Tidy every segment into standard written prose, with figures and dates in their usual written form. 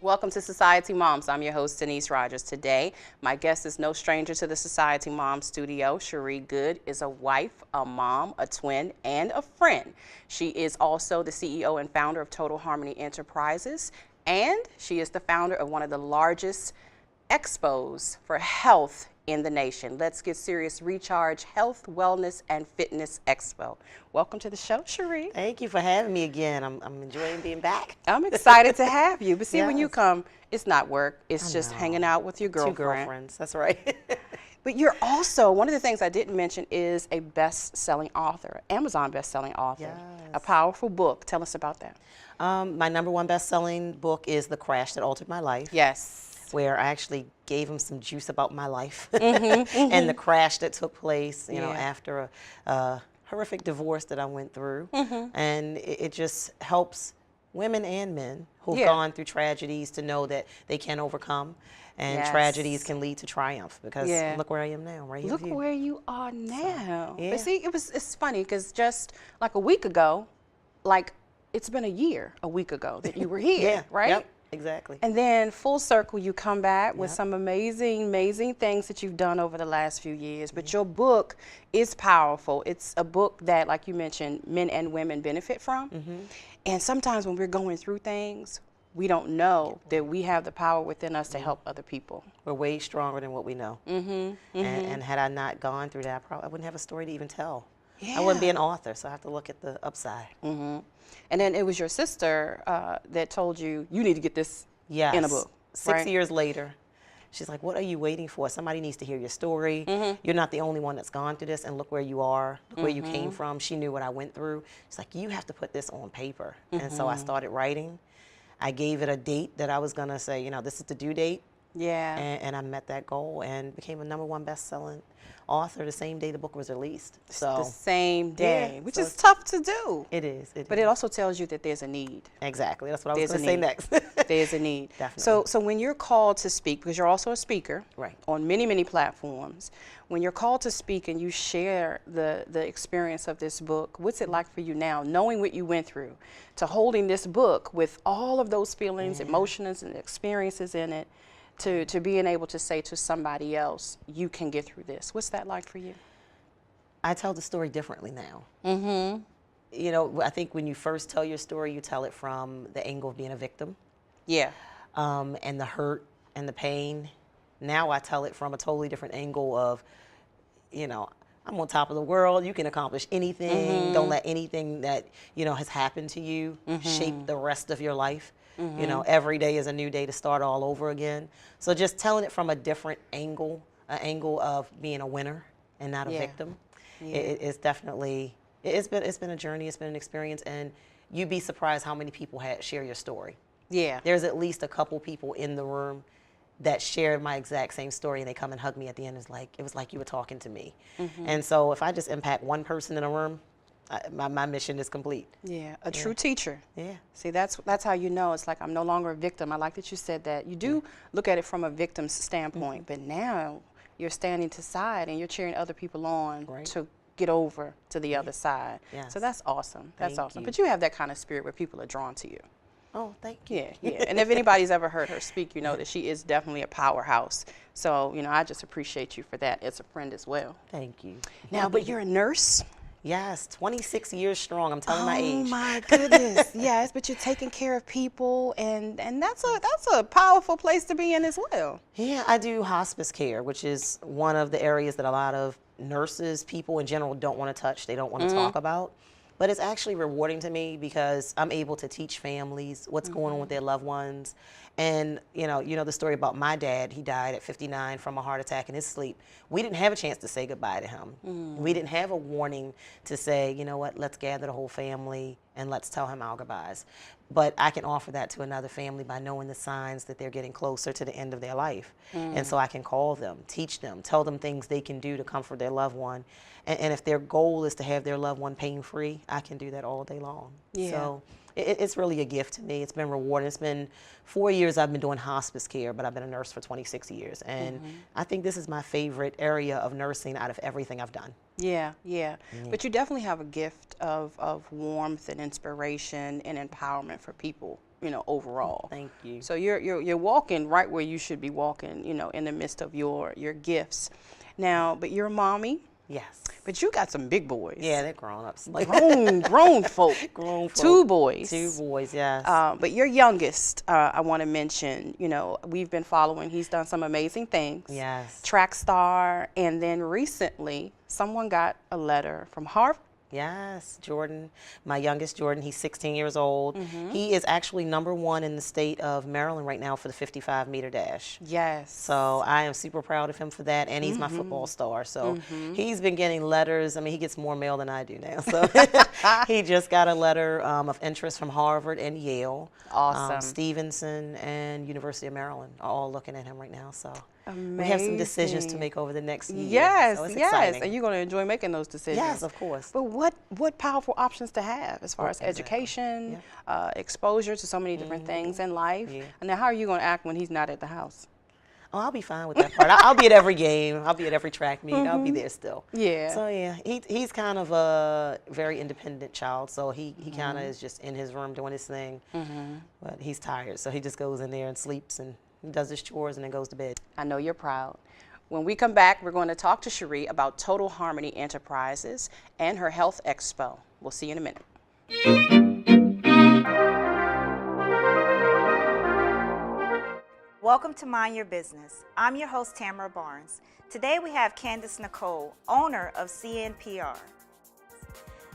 Welcome to Society Moms. I'm your host, Denise Rogers. Today, my guest is no stranger to the Society Mom studio. Chere Goode is a wife, a mom, a twin, and a friend. She is also the CEO and founder of Total Harmony Enterprises, and she is the founder of one of the largest expos for health in the nation. Let's get serious. Recharge Health, Wellness, and Fitness Expo. Welcome to the show, Chere. Thank you for having me again. I'm enjoying being back. I'm excited to have you. But see, when you Yes. come, it's not work. It's just hanging out with your girlfriend. Two girlfriends, that's right. But you're also, one of the things I didn't mention is a best-selling author, Amazon best-selling author, a Yes. powerful book. Tell us about that. My number one best-selling book is The Crash That Altered My Life. Yes. Where I actually gave him some juice about my life and the crash that took place, you know, after a horrific divorce that I went through. And it just helps women and men who've gone through tragedies to know that they can overcome, and tragedies can lead to triumph, because look where I am now, right here Look with you. where you are now. So, But see, it's funny because just like a week ago, like it's been a week ago that you were here, right? Yep, exactly. And then full circle, you come back with some amazing things that you've done over the last few years. But your book is powerful. It's a book that, like you mentioned, men and women benefit from. And sometimes when we're going through things, we don't know that we have the power within us to help other people. We're way stronger than what we know. And had I not gone through that, I wouldn't have a story to even tell. I wouldn't be an author, so I have to look at the upside. And then it was your sister that told you, you need to get this in a book. 6 years later, she's like, what are you waiting for? Somebody needs to hear your story. You're not the only one that's gone through this, and look where you are, look where you came from. She knew what I went through. She's like, you have to put this on paper. And so I started writing. I gave it a date that I was going to say, you know, this is the due date. And I met that goal and became a number one best-selling author the same day the book was released. So the same day, which is tough to do. It is. But it also tells you that there's a need. Exactly. That's what I was going to say next. There's a need. Definitely. So when you're called to speak, because you're also a speaker on many platforms, when you're called to speak and you share the experience of this book, what's it like for you now, knowing what you went through, to holding this book with all of those feelings, emotions, and experiences in it, to being able to say to somebody else, you can get through this? What's that like for you? I tell the story differently now. You know, I think when you first tell your story, you tell it from the angle of being a victim. And the hurt and the pain. Now I tell it from a totally different angle of, you know, I'm on top of the world. You can accomplish anything. Don't let anything that, you know, has happened to you shape the rest of your life. You know, every day is a new day to start all over again. So just telling it from a different angle, an angle of being a winner and not a victim. It's definitely, it's been a journey, it's been an experience, and you'd be surprised how many people share your story. There's at least a couple people in the room that shared my exact same story, and they come and hug me at the end. It was like you were talking to me. And so if I just impact one person in a room, my mission is complete. A true teacher. Yeah. See, that's how you know. It's like, I'm no longer a victim. I like that you said that. You do look at it from a victim's standpoint, but now you're standing to side and you're cheering other people on to get over to the other side. So that's awesome. That's awesome. But you have that kind of spirit where people are drawn to you. Oh, thank you. And if anybody's ever heard her speak, you know that she is definitely a powerhouse. So, you know, I just appreciate you for that as a friend as well. Thank you. Now, but you're a nurse. Yes, 26 years strong. I'm telling my age. Oh my goodness. Yes, but you're taking care of people, and that's a powerful place to be in as well. Yeah, I do hospice care, which is one of the areas that a lot of nurses, people in general, don't want to touch. They don't want to talk about. But it's actually rewarding to me because I'm able to teach families what's going on with their loved ones. And you know the story about my dad. He died at 59 from a heart attack in his sleep. We didn't have a chance to say goodbye to him. We didn't have a warning to say, you know what, let's gather the whole family and let's tell him our goodbyes. But I can offer that to another family by knowing the signs that they're getting closer to the end of their life. And so I can call them, teach them, tell them things they can do to comfort their loved one. And if their goal is to have their loved one pain-free, I can do that all day long. Yeah. So it's really a gift to me. It's been rewarding. It's been 4 years I've been doing hospice care, but I've been a nurse for 26 years. And I think this is my favorite area of nursing out of everything I've done. Yeah, yeah. But you definitely have a gift of warmth and inspiration and empowerment for people, you know, overall. Thank you. So you're walking right where you should be walking, you know, in the midst of your gifts. Now, but you're a mommy. Yes. But you got some big boys. Yeah, they're grown-ups. Grown folk. Grown folk. 2 boys. 2 boys, yes. But your youngest, I want to mention, you know, we've been following. He's done some amazing things. Yes. Track star. And then recently, someone got a letter from Harvard. Yes, Jordan, my youngest Jordan, he's 16 years old. He is actually #1 in the state of Maryland right now for the 55-meter dash. Yes. So I am super proud of him for that, and he's my football star. So he's been getting letters. I mean, he gets more mail than I do now. So he just got a letter of interest from Harvard and Yale. Awesome. Stevenson and University of Maryland are all looking at him right now. So Amazing. we have some decisions to make over the next year. Yes, so it's yes. exciting. And you're going to enjoy making those decisions. Yes, of course. But what powerful options to have as far as education, exposure to so many different things in life. Yeah. And now how are you going to act when he's not at the house? Oh, I'll be fine with that part. I'll be at every game. I'll be at every track meet. I'll be there still. Yeah. So yeah, he's kind of a very independent child. So he kind of is just in his room doing his thing. But he's tired, so he just goes in there and sleeps and does his chores and then goes to bed. I know you're proud. When we come back, we're going to talk to Chere about Total Harmony Enterprises and her Health Expo. We'll see you in a minute. Welcome to Mind Your Business. I'm your host, Tamara Barnes. Today we have Candace Nicole, owner of CNPR.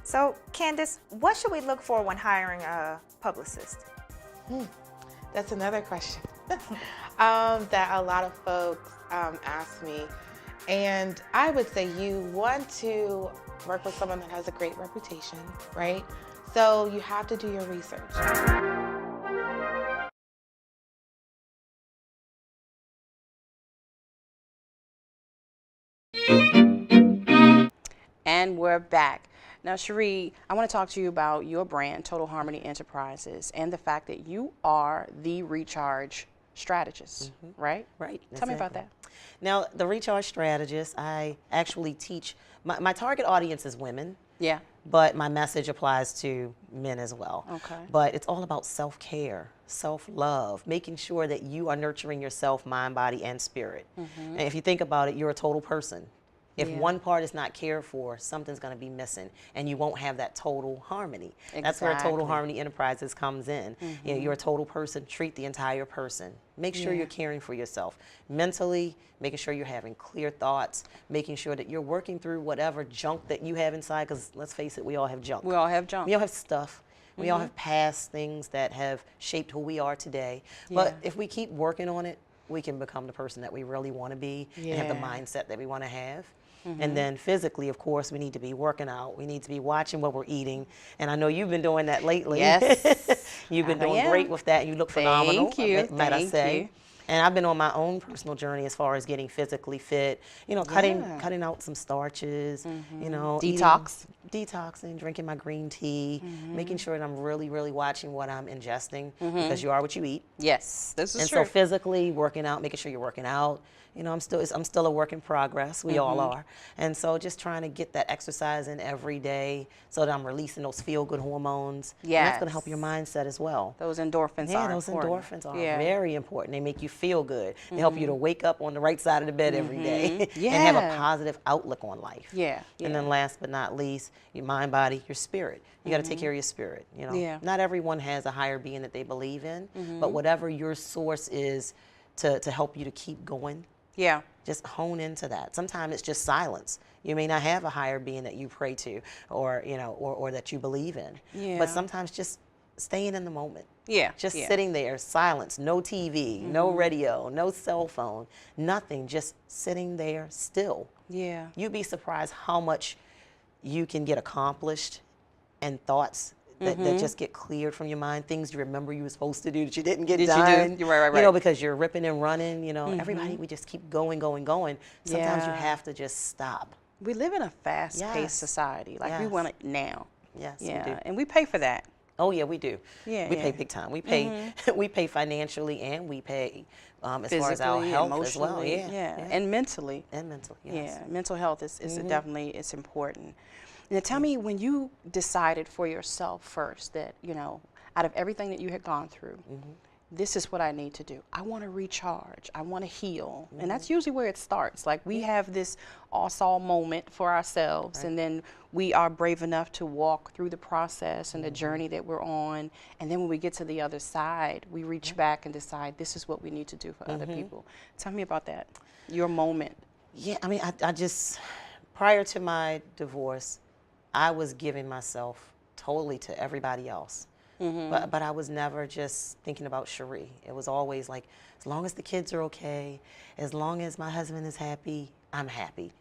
So, Candace, what should we look for when hiring a publicist? That's another question that a lot of folks ask me. And I would say you want to work with someone that has a great reputation, right? So you have to do your research. And we're back. Now, Chere, I want to talk to you about your brand, Total Harmony Enterprises, and the fact that you are the Recharge Strategist, right? Right. Tell me about that. Now, the Recharge Strategist, I actually teach, my target audience is women. Yeah. But my message applies to men as well. Okay. But it's all about self-care, self-love, making sure that you are nurturing yourself, mind, body, and spirit. And if you think about it, you're a total person. If one part is not cared for, something's going to be missing, and you won't have that total harmony. That's where Total Harmony Enterprises comes in. You know, you're a total person. Treat the entire person. Make sure you're caring for yourself mentally, making sure you're having clear thoughts, making sure that you're working through whatever junk that you have inside. Because let's face it, we all have junk. We all have junk. We all have stuff. We all have past things that have shaped who we are today. But if we keep working on it, we can become the person that we really want to be and have the mindset that we want to have. And then physically, of course, we need to be working out. We need to be watching what we're eating. And I know you've been doing that lately. Yes. You've been doing great with that. You look phenomenal. Thank you. Might I say. And I've been on my own personal journey as far as getting physically fit, you know, cutting out some starches, you know. Detoxing, drinking my green tea, making sure that I'm really, really watching what I'm ingesting because you are what you eat. Yes, this is and true. So physically working out, making sure you're working out. You know, I'm still a work in progress. We all are. And so just trying to get that exercise in every day so that I'm releasing those feel-good hormones. Yes. And that's going to help your mindset as well. Those endorphins are those important. endorphins are very important. They make you feel good. They help you to wake up on the right side of the bed every day and have a positive outlook on life. And then last but not least, your mind, body, your spirit. You got to take care of your spirit. You know, not everyone has a higher being that they believe in, but whatever your source is to help you to keep going. Just hone into that. Sometimes it's just silence. You may not have a higher being that you pray to or, you know, or that you believe in. But sometimes just staying in the moment. Just sitting there, silence, no TV, no radio, no cell phone, nothing, just sitting there still. You'd be surprised how much you can get accomplished and thoughts that just get cleared from your mind, things you remember you were supposed to do that you didn't get Did done. you do? Right. You know, because you're ripping and running, you know, everybody, we just keep going. Sometimes you have to just stop. We live in a fast-paced Yes. society. Like, we Yes. want it now. Yes, Yeah, we do. and we pay for that. Oh yeah, we do. Yeah, we yeah. pay big time. We pay, we pay financially, and we pay as far as our Physically, health as well. emotionally, Yeah, and mentally. and mental. Yes. Yeah, mental health is definitely, it's important. Now tell me, when you decided for yourself first that, you know, out of everything that you had gone through, this is what I need to do. I want to recharge. I want to heal. And that's usually where it starts. Like, we have this all moment for ourselves, and then we are brave enough to walk through the process and the journey that we're on. And then when we get to the other side, we reach back and decide this is what we need to do for other people. Tell me about that, your moment. Yeah, I mean, I just, prior to my divorce, I was giving myself totally to everybody else. But I was never just thinking about Chere. It was always like, as long as the kids are okay, as long as my husband is happy, I'm happy.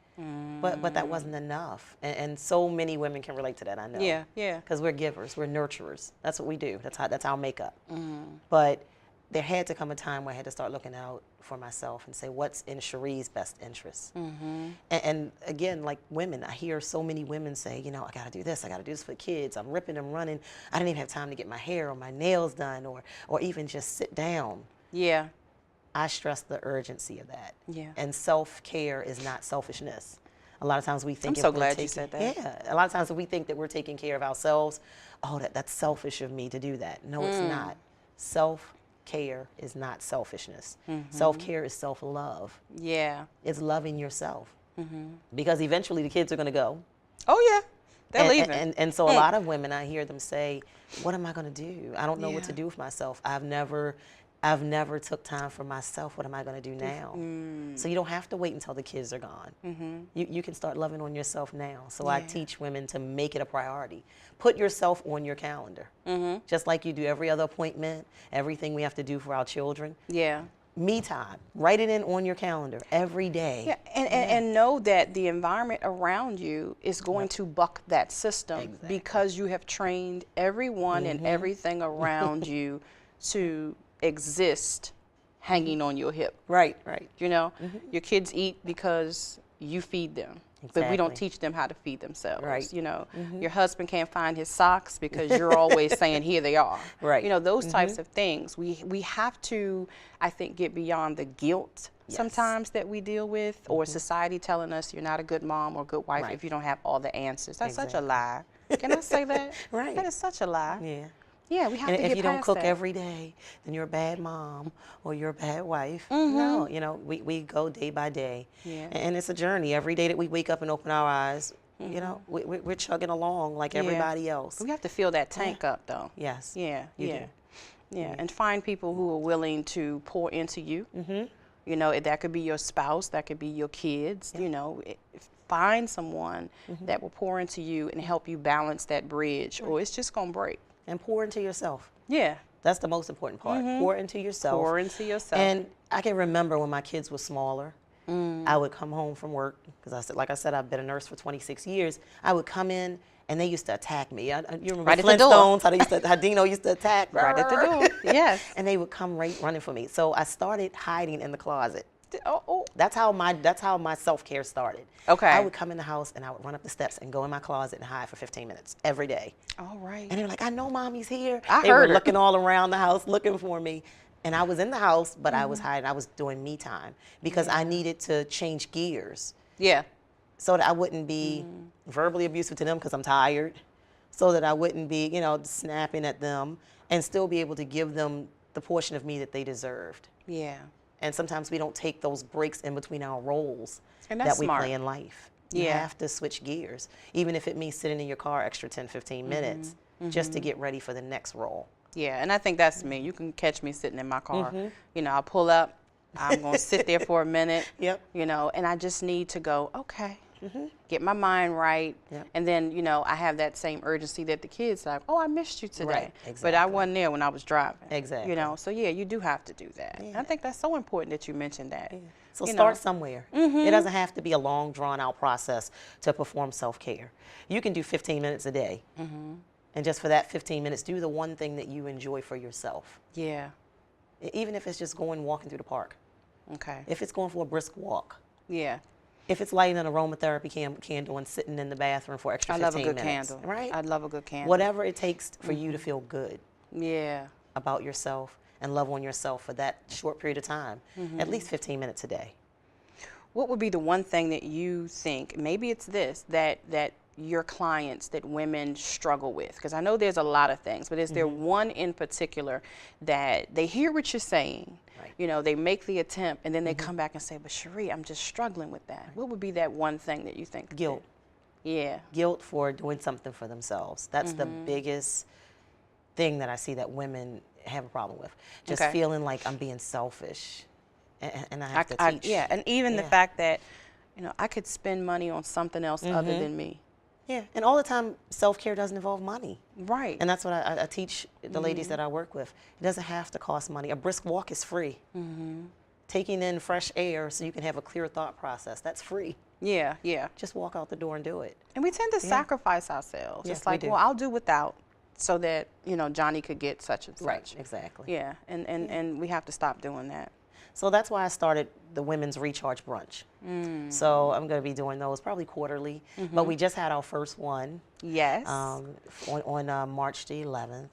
But that wasn't enough. And so many women can relate to that, I know. Yeah, yeah. Because we're givers, we're nurturers. That's what we do. That's our makeup. But there had to come a time where I had to start looking out for myself and say, what's in Chere's best interest? And again, like women, I hear so many women say, you know, I got to do this. I got to do this for the kids. I'm ripping and running. I didn't even have time to get my hair or my nails done or even just sit down. Yeah. I stress the urgency of that. Yeah. And self-care is not selfishness. A lot of times we think I'm so glad you said that. Yeah. A lot of times we think that we're taking care of ourselves. Oh, that's selfish of me to do that. No, it's not. Self-care is not selfishness. Self-care is self-love. Yeah. It's loving yourself. Because eventually the kids are going to go. Oh, yeah. They're leaving. And so a lot of women, I hear them say, what am I going to do? I don't know what to do with myself. I've never took time for myself. What am I going to do now? So you don't have to wait until the kids are gone. You can start loving on yourself now. So I teach women to make it a priority. Put yourself on your calendar. Just like you do every other appointment, everything we have to do for our children. Yeah. Me time. Write it in on your calendar every day. Yeah, and know that the environment around you is going to buck that system because you have trained everyone and everything around you to exist hanging on your hip. Right. You know, your kids eat because you feed them. But we don't teach them how to feed themselves. Right. You know, your husband can't find his socks because you're always saying, here they are. Right. You know, those types of things. We have to, I think, get beyond the guilt sometimes that we deal with, or society telling us you're not a good mom or good wife if you don't have all the answers. That's such a lie. Can I say that? Right. That is such a lie. Yeah. Yeah, we have to get past that. And if you don't cook every day, then you're a bad mom or you're a bad wife. No, you know, we go day by day. Yeah. And it's a journey. Every day that we wake up and open our eyes, you know, we're chugging along like everybody else. We have to fill that tank up, though. Yes. Yeah, yeah. And find people who are willing to pour into you. You know, that could be your spouse, that could be your kids, you know. Find someone that will pour into you and help you balance that bridge, or it's just going to break. And pour into yourself. Yeah. That's the most important part. Pour into yourself. Pour into yourself. And I can remember when my kids were smaller, I would come home from work, because like I said, I've been a nurse for 26 years. I would come in, and they used to attack me. You remember right at the door. Flintstones, how Dino used to attack? Right at the door, yes. And they would come right running for me. So I started hiding in the closet. Oh. That's how my self-care started. Okay. I would come in the house and I would run up the steps and go in my closet and hide for 15 minutes every day. All right. And they were like, I know mommy's here. They were looking all around the house looking for me. And I was in the house, but I was hiding. I was doing me time because I needed to change gears. Yeah. So that I wouldn't be verbally abusive to them because I'm tired. So that I wouldn't be, you know, snapping at them and still be able to give them the portion of me that they deserved. Yeah. And sometimes we don't take those breaks in between our roles and that's that we smart. play in life. You have to switch gears, even if it means sitting in your car extra 10, 15 minutes just to get ready for the next role. Yeah, and I think that's me. You can catch me sitting in my car. You know, I'll pull up, I'm going to sit there for a minute, you know, and I just need to go, okay, get my mind right. And then, you know, I have that same urgency that the kids like, oh, I missed you today. Right, exactly. But I wasn't there when I was driving. Exactly. You know, so yeah, you do have to do that. And I think that's so important that you mentioned that. Yeah. So you start know. somewhere. It doesn't have to be a long, drawn-out process to perform self-care. You can do 15 minutes a day. And just for that 15 minutes, do the one thing that you enjoy for yourself. Yeah. Even if it's just walking through the park. Okay. If it's going for a brisk walk. Yeah. If it's lighting an aromatherapy candle and sitting in the bathroom for extra 15 minutes. I love a good candle. Right? I love a good candle. Whatever it takes for you to feel good. Yeah. About yourself and love on yourself for that short period of time. At least 15 minutes a day. What would be the one thing that you think, maybe it's this, that your clients, that women struggle with? Because I know there's a lot of things, but is there one in particular that they hear what you're saying, right. You know, they make the attempt, and then they come back and say, but Cherie, I'm just struggling with that. Right. What would be that one thing that you think? Guilt. Yeah. Guilt for doing something for themselves. That's the biggest thing that I see that women have a problem with. Just feeling like I'm being selfish, and I have to teach. Yeah, and even the fact that, you know, I could spend money on something else other than me. Yeah, and all the time, self-care doesn't involve money. Right. And that's what I teach the ladies that I work with. It doesn't have to cost money. A brisk walk is free. Taking in fresh air so you can have a clear thought process, that's free. Yeah, yeah. Just walk out the door and do it. And we tend to sacrifice ourselves. Yes, it's like, well, I'll do without so that, you know, Johnny could get such and such. Right, exactly. Yeah, and we have to stop doing that. So that's why I started the Women's Recharge Brunch. So I'm going to be doing those probably quarterly. But we just had our first one. Yes. On March the 11th.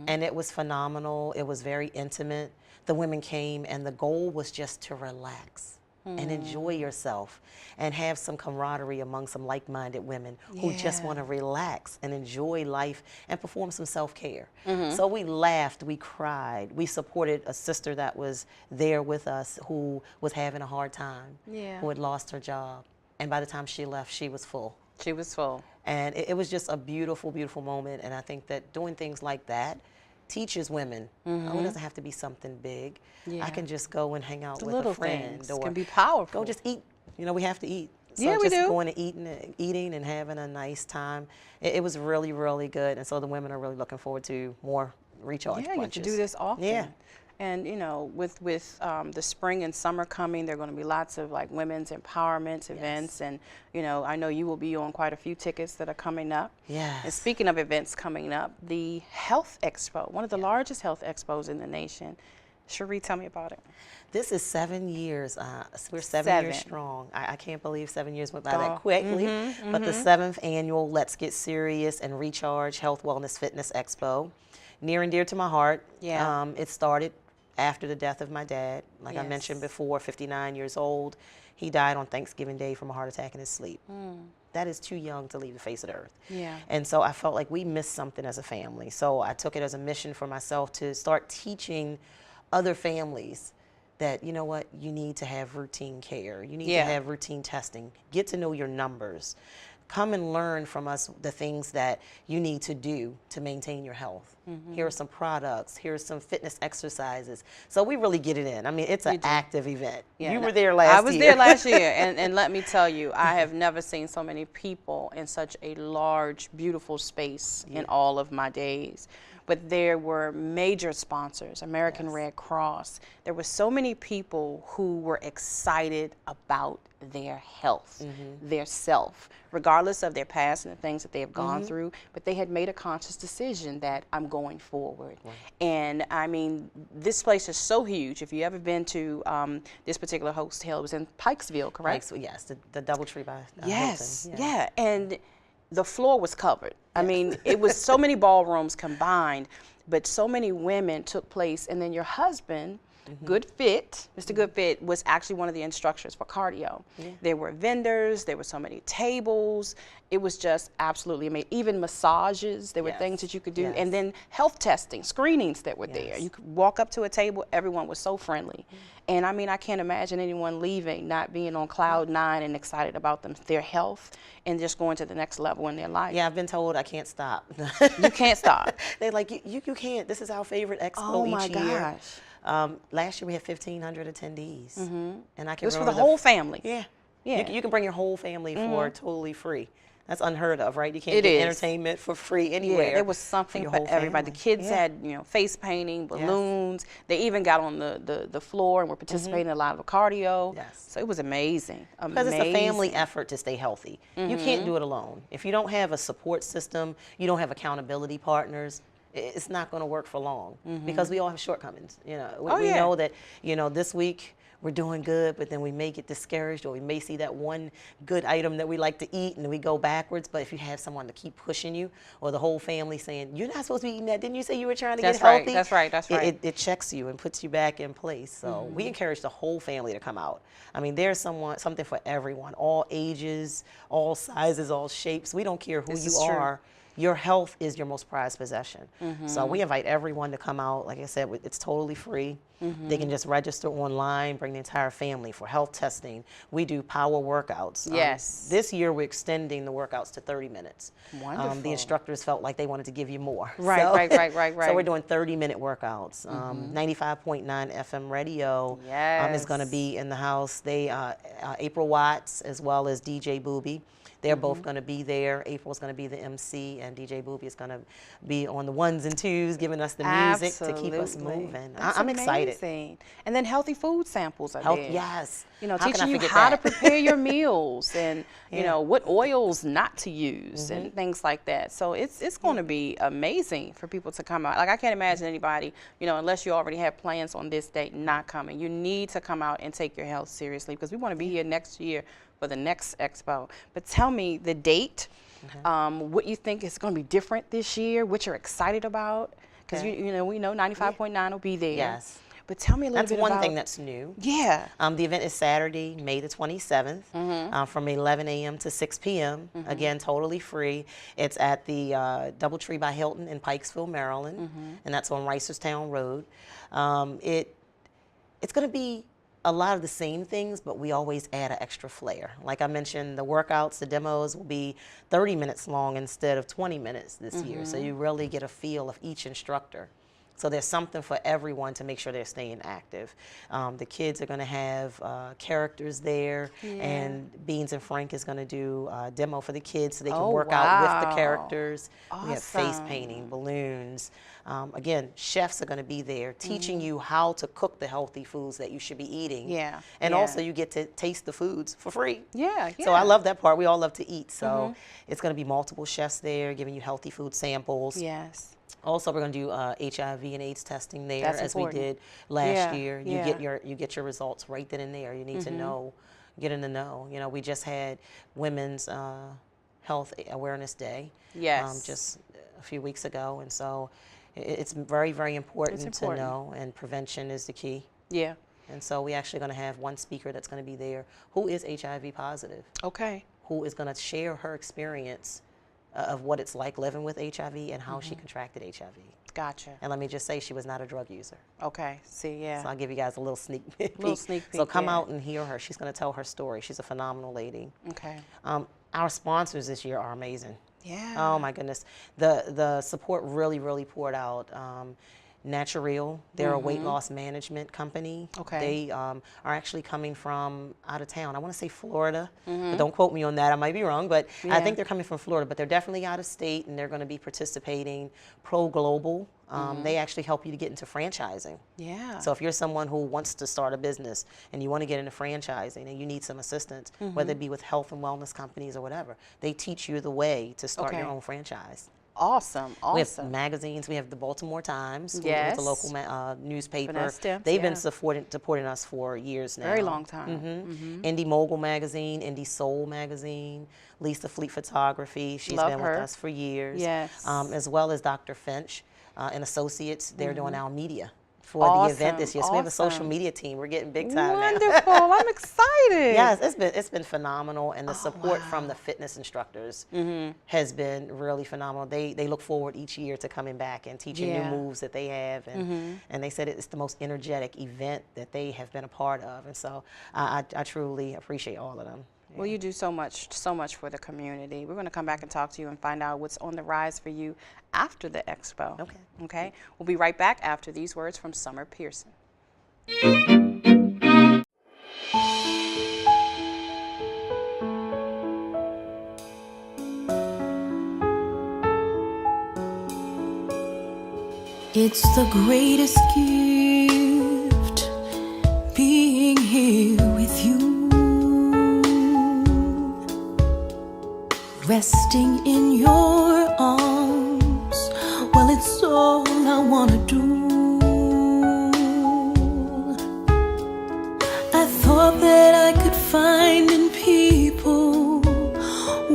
And it was phenomenal. It was very intimate. The women came, and the goal was just to relax and enjoy yourself and have some camaraderie among some like-minded women who just want to relax and enjoy life and perform some self-care. So we laughed, we cried, we supported a sister that was there with us who was having a hard time, who had lost her job. And by the time she left, she was full. She was full. And it was just a beautiful, beautiful moment. And I think that doing things like that teaches women, oh, it doesn't have to be something big. I can just go and hang out with a friend. Or can be powerful. Go just eat. You know, we have to eat. So yeah, we just do. going and eating and having a nice time. It was really, really good. And so the women are really looking forward to more recharge brunches. You have to do this often. Yeah. And, you know, with the spring and summer coming, there are going to be lots of, like, women's empowerment events. And, you know, I know you will be on quite a few tickets that are coming up. Yes. And speaking of events coming up, the Health Expo, one of the largest health expos in the nation. Cherie, tell me about it. This is 7 years. We're seven years strong. I can't believe 7 years went by that quickly. But the 7th annual Let's Get Serious and Recharge Health, Wellness, Fitness Expo. Near and dear to my heart. Yeah. It started after the death of my dad. Like I mentioned before, 59 years old. He died on Thanksgiving Day from a heart attack in his sleep. That is too young to leave the face of the earth. Yeah. And so I felt like we missed something as a family. So I took it as a mission for myself to start teaching other families that, you know what, you need to have routine care. You need to have routine testing. Get to know your numbers. Come and learn from us the things that you need to do to maintain your health. Here are some products. Here's some fitness exercises. So we really get it in. I mean, it's an active event. Yeah, you were there last year. I was there last year, and let me tell you, I have never seen so many people in such a large, beautiful space in all of my days. But there were major sponsors, American Red Cross. There were so many people who were excited about their health, their self, regardless of their past and the things that they have gone through. But they had made a conscious decision that I'm going forward. And I mean, this place is so huge. If you ever been to this particular hotel, it was in Pikesville, correct? Pikesville, yes, the DoubleTree by Hilton. Yeah, and the floor was covered. I mean, it was so many ballrooms combined, but so many women took place. And then your husband, Good Fit, Mr. Good Fit, was actually one of the instructors for cardio. There were vendors, there were so many tables. It was just absolutely amazing. Even massages, there were things that you could do. And then health testing, screenings that were there. You could walk up to a table, everyone was so friendly. And I mean, I can't imagine anyone leaving, not being on cloud 9 and excited about their health and just going to the next level in their life. Yeah, I've been told I can't stop. You can't stop. They're like, you can't. This is our favorite expo each year. Oh my gosh. Last year we had 1,500 attendees. And I can It was for the whole family. Yeah. You can bring your whole family for totally free. That's unheard of, right? You can't get entertainment for free anywhere. Yeah, there was something for everybody. The kids had, face painting, balloons. They even got on the floor and were participating in a lot of cardio. Yes. So it was amazing. Because it's a family effort to stay healthy. You can't do it alone. If you don't have a support system, you don't have accountability partners, it's not going to work for long because we all have shortcomings. We know that, this week we're doing good, but then we may get discouraged, or we may see that one good item that we like to eat and we go backwards. But if you have someone to keep pushing you, or the whole family saying, you're not supposed to be eating that, didn't you say you were trying to get healthy? That's right. It checks you and puts you back in place. So we encourage the whole family to come out. I mean, there's something for everyone, all ages, all sizes, all shapes. We don't care who you are. Your health is your most prized possession. So we invite everyone to come out. Like I said, it's totally free. They can just register online, bring the entire family for health testing. We do power workouts. Yes. This year we're extending the workouts to 30 minutes. Wonderful. The instructors felt like they wanted to give you more. Right. So we're doing 30-minute workouts. 95.9 FM radio is going to be in the house. They April Watts as well as DJ Booby. They're both going to be there. April's going to be the MC, and DJ Booby is going to be on the ones and twos, giving us the music to keep us moving. I'm excited. And then healthy food samples are there. Yes. Teaching you how to prepare your meals, and what oils not to use, and things like that. So it's going to be amazing for people to come out. Like, I can't imagine anybody, unless you already have plans on this date, not coming. You need to come out and take your health seriously, because we want to be here next year for the next expo. But tell me the date, what you think is going to be different this year, what you're excited about, because we know 95.9 will be there. Yes. But tell me a little bit about... That's one thing that's new. Yeah. The event is Saturday, May the 27th, from 11 a.m. to 6 p.m. Again, totally free. It's at the DoubleTree by Hilton in Pikesville, Maryland, and that's on Reisterstown Road. It's going to be a lot of the same things, but we always add an extra flair. Like I mentioned, the workouts, the demos will be 30 minutes long instead of 20 minutes this year. So you really get a feel of each instructor. So there's something for everyone to make sure they're staying active. The kids are going to have characters there, and Beans and Frank is going to do a demo for the kids so they can work out with the characters. Awesome. We have face painting, balloons. Again, chefs are going to be there teaching you how to cook the healthy foods that you should be eating. And also you get to taste the foods for free. So I love that part. We all love to eat. So it's going to be multiple chefs there giving you healthy food samples. Also, we're going to do HIV and AIDS testing there, as we did last year. You get your results right then and there. You need to know, get in the know. We just had Women's Health Awareness Day just a few weeks ago, and so it's very, very important to know, and prevention is the key. And so we're actually going to have one speaker that's going to be there who is HIV positive. Who is going to share her experience of what it's like living with HIV and how she contracted HIV. Gotcha. And let me just say, she was not a drug user. So I'll give you guys a little sneak peek. So come out and hear her. She's going to tell her story. She's a phenomenal lady. Our sponsors this year are amazing. Oh my goodness. The support really, really poured out. Natural, they're a weight loss management company. They are actually coming from out of town. I want to say Florida, but don't quote me on that. I might be wrong, but I think they're coming from Florida, but they're definitely out of state, and they're going to be participating pro-global. They actually help you to get into franchising. So if you're someone who wants to start a business and you want to get into franchising and you need some assistance, whether it be with health and wellness companies or whatever, they teach you the way to start your own franchise. Awesome. We have magazines. We have the Baltimore Times, with the local newspaper. They've been supporting us for years now. Very long time. Indie Mogul Magazine, Indie Soul Magazine, Lisa Fleet Photography. She's been with us for years. As well as Dr. Finch and Associates. They're doing our media for the event this year. So we have a social media team. We're getting big time now. I'm excited. Yes, it's been phenomenal, and the support from the fitness instructors has been really phenomenal. They look forward each year to coming back and teaching new moves that they have, and they said it's the most energetic event that they have been a part of, and so I truly appreciate all of them. Well, you do so much for the community. We're going to come back and talk to you and find out what's on the rise for you after the expo. Okay. We'll be right back after these words from Summer Pearson. It's the greatest gift, being here with you, resting in your arms. Well, it's all I wanna do. I thought that I could find in people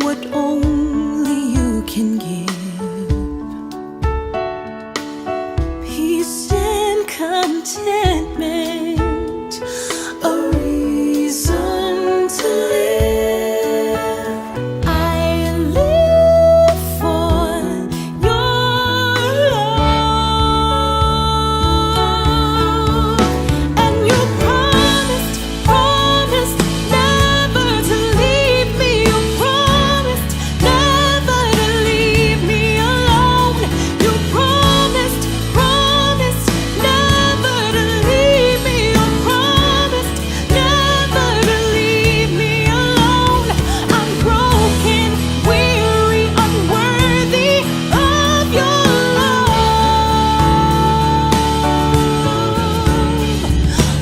what only you can give. Peace and contentment, a reason to live. I live for your love. And you promised never to leave me. You promised never to leave me alone. You promised never to leave me. You promised never to leave me alone. I'm broken, weary, unworthy of your love.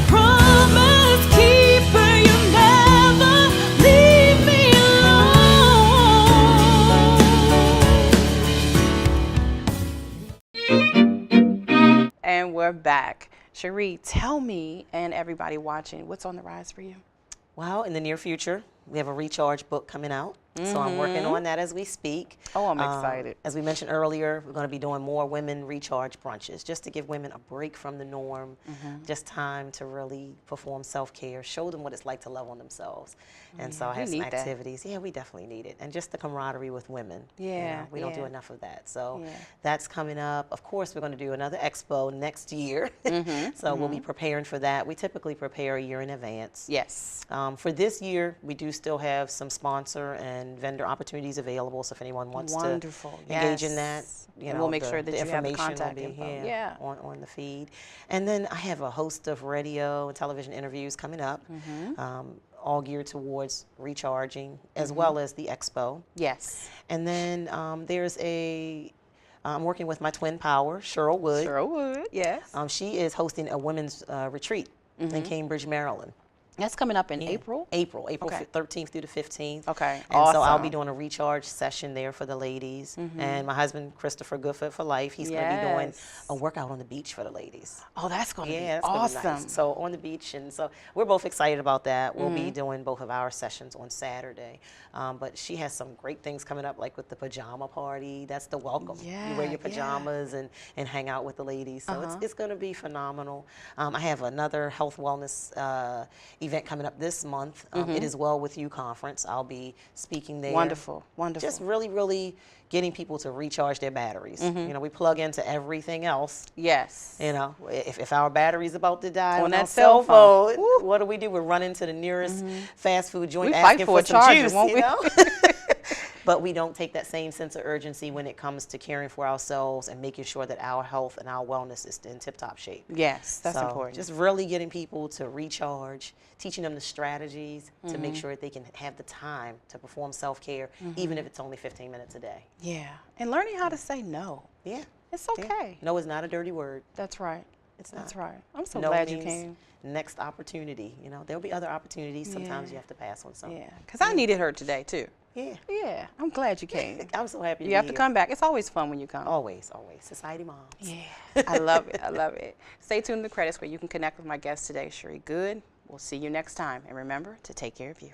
Promise keeper, you never leave me alone. And we're back. Chere, tell me and everybody watching, what's on the rise for you? Well, in the near future, we have a Recharge book coming out. So I'm working on that as we speak. Oh, I'm excited. As we mentioned earlier, we're going to be doing more women recharge brunches just to give women a break from the norm, just time to really perform self-care, show them what it's like to love on themselves. And so I have some activities. Yeah, we definitely need it. And just the camaraderie with women. Yeah. We don't do enough of that. So that's coming up. Of course, we're going to do another expo next year. So we'll be preparing for that. We typically prepare a year in advance. Yes. For this year, we do still have some sponsor and vendor opportunities available. So if anyone wants to engage in that, we'll make sure that you have the contact info. On the feed. And then I have a host of radio and television interviews coming up, all geared towards recharging, as well as the expo. Yes. And then I'm working with my twin power, Chere Goode. Chere Goode, yes. She is hosting a women's retreat in Cambridge, Maryland. That's coming up in April? April 13th through the 15th. Okay, and so I'll be doing a recharge session there for the ladies. And my husband, Christopher Goodfoot for Life, he's going to be doing a workout on the beach for the ladies. Oh, that's going to be awesome. Gonna be nice. So on the beach, and so we're both excited about that. We'll be doing both of our sessions on Saturday. But she has some great things coming up, like with the pajama party. That's the welcome. You wear your pajamas and hang out with the ladies. So it's going to be phenomenal. I have another health wellness event coming up this month. It is Well With You conference. I'll be speaking there. Wonderful, wonderful. Just really, really getting people to recharge their batteries. We plug into everything else. Yes. If our battery's about to die on that our cell phone, what do? We're running to the nearest fast food joint we asking fight for some charger, juice, won't we? But we don't take that same sense of urgency when it comes to caring for ourselves and making sure that our health and our wellness is in tip-top shape. Yes, that's important. Just really getting people to recharge, teaching them the strategies to make sure that they can have the time to perform self-care, even if it's only 15 minutes a day. Yeah, and learning how to say no. Yeah. It's okay. No is not a dirty word. That's right. It's not. That's right. I'm so No glad you means came. Next opportunity. There'll be other opportunities. Sometimes you have to pass on something. Yeah, because I needed her today too. Yeah. Yeah, I'm glad you came. I'm so happy You have to come back. It's always fun when you come. Always, always. Society Moms. Yeah, I love it. I love it. Stay tuned to the credits where you can connect with my guest today, Chere Goode. We'll see you next time. And remember to take care of you.